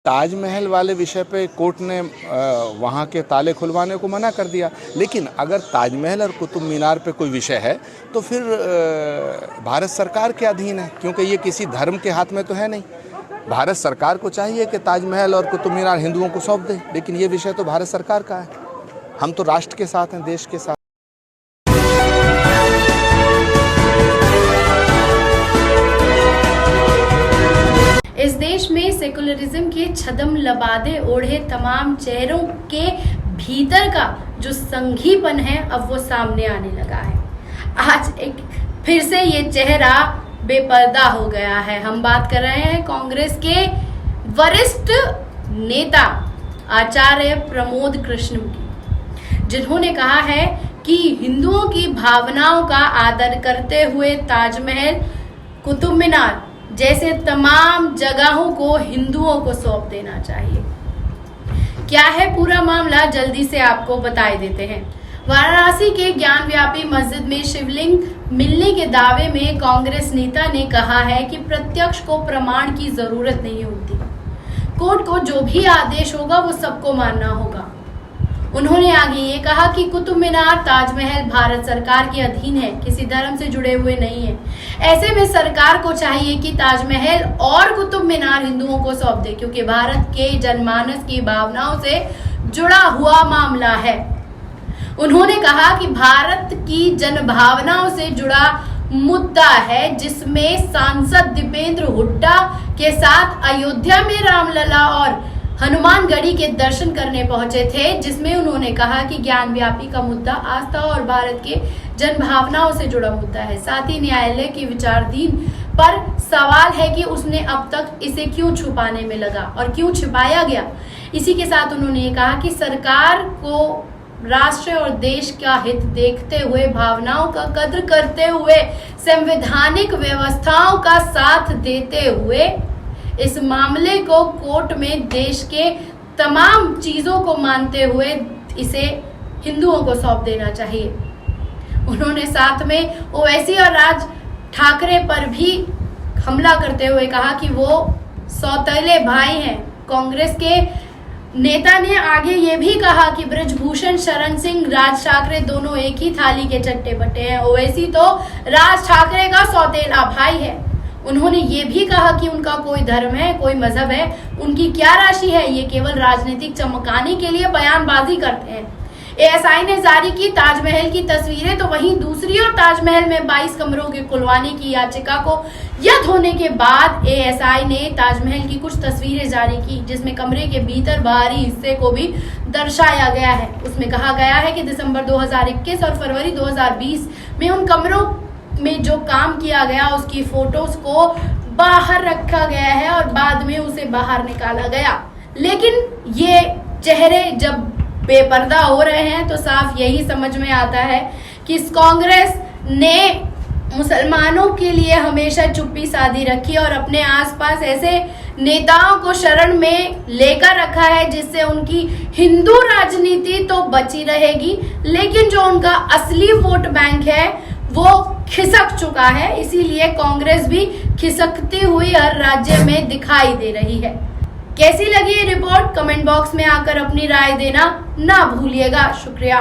ताजमहल वाले विषय पे कोर्ट ने वहाँ के ताले खुलवाने को मना कर दिया, लेकिन अगर ताजमहल और कुतुब मीनार पे कोई विषय है तो फिर भारत सरकार के अधीन है, क्योंकि ये किसी धर्म के हाथ में तो है नहीं। भारत सरकार को चाहिए कि ताजमहल और कुतुब मीनार हिंदुओं को सौंप दे, लेकिन ये विषय तो भारत सरकार का है। हम तो राष्ट्र के साथ हैं, देश के साथ। इस देश में सेकुलरिज्म के छदम लबादे ओढ़े तमाम चेहरों के भीतर का जो संघीपन है अब वो सामने आने लगा है। आज एक फिर से ये चेहरा बेपर्दा हो गया है। हम बात कर रहे हैं कांग्रेस के वरिष्ठ नेता आचार्य प्रमोद कृष्णम की, जिन्होंने कहा है कि हिंदुओं की भावनाओं का आदर करते हुए ताजमहल, कुतुब मीनार जैसे तमाम जगहों को हिंदुओं को सौंप देना चाहिए। क्या है पूरा मामला, जल्दी से आपको बताए देते हैं। वाराणसी के ज्ञानव्यापी मस्जिद में शिवलिंग मिलने के दावे में कांग्रेस नेता ने कहा है कि प्रत्यक्ष को प्रमाण की जरूरत नहीं होती, कोर्ट को जो भी आदेश होगा वो सबको मानना होगा। उन्होंने आगे ये कहा कि कुतुब मीनार, ताजमहल भारत सरकार के अधीन है, किसी धर्म से जुड़े हुए नहीं है। ऐसे में सरकार को चाहिए कि ताजमहल और कुतुब मीनार हिंदुओं को सौंप दे, क्योंकि भारत के जनमानस की भावनाओं से जुड़ा हुआ मामला है। उन्होंने कहा कि भारत की जनभावनाओं से जुड़ा मुद्दा है, जिसमें सांसद दीपेंद्र हुड्डा के साथ अयोध्या में रामलला और हनुमानगढ़ी के दर्शन करने पहुंचे थे, जिसमें उन्होंने कहा कि ज्ञानव्यापी का मुद्दा आस्था और भारत के जनभावनाओं से जुड़ा मुद्दा है। साथ ही न्यायालय के विचाराधीन पर सवाल है कि उसने अब तक इसे क्यों छुपाने में लगा और क्यों छिपाया गया। इसी के साथ उन्होंने ये कहा कि सरकार को राष्ट्र और देश का हित देखते हुए, भावनाओं का कद्र करते हुए, संवैधानिक व्यवस्थाओं का साथ देते हुए इस मामले को कोर्ट में देश के तमाम चीजों को मानते हुए इसे हिंदुओं को सौंप देना चाहिए। उन्होंने साथ में ओवैसी और राज ठाकरे पर भी हमला करते हुए कहा कि वो सौतेले भाई हैं। कांग्रेस के नेता ने आगे ये भी कहा कि बृजभूषण शरण सिंह, राज ठाकरे दोनों एक ही थाली के चट्टे बट्टे हैं। ओवैसी तो राज ठाकरे का सौतेला भाई है। उन्होंने ये भी कहा कि उनका कोई धर्म है, कोई मजहब है, उनकी क्या राशि है, ये केवल राजनीतिक चमकाने के लिए बयानबाजी करते हैं। एएसआई ने जारी की ताजमहल की तस्वीरें, तो वहीं दूसरी ओर ताजमहल में 22 कमरों के खुलवाने की याचिका को रद्द होने के बाद एएसआई ने ताजमहल की कुछ तस्वीरें जारी की, जिसमें कमरे के भीतर बाहरी हिस्से को भी दर्शाया गया है। उसमें कहा गया है कि दिसंबर 2021 और फरवरी 2020 में उन कमरों में जो काम किया गया उसकी फोटोज को बाहर रखा गया है और बाद में उसे बाहर निकाला गया। लेकिन ये चेहरे जब बेपर्दा हो रहे हैं तो साफ यही समझ में आता है कि इस कांग्रेस ने मुसलमानों के लिए हमेशा चुप्पी साधी रखी और अपने आसपास ऐसे नेताओं को शरण में लेकर रखा है, जिससे उनकी हिंदू राजनीति तो बची रहेगी, लेकिन जो उनका असली वोट बैंक है वो खिसक चुका है। इसीलिए कांग्रेस भी खिसकती हुई हर राज्य में दिखाई दे रही है। कैसी लगी ये रिपोर्ट, कमेंट बॉक्स में आकर अपनी राय देना ना भूलिएगा। शुक्रिया।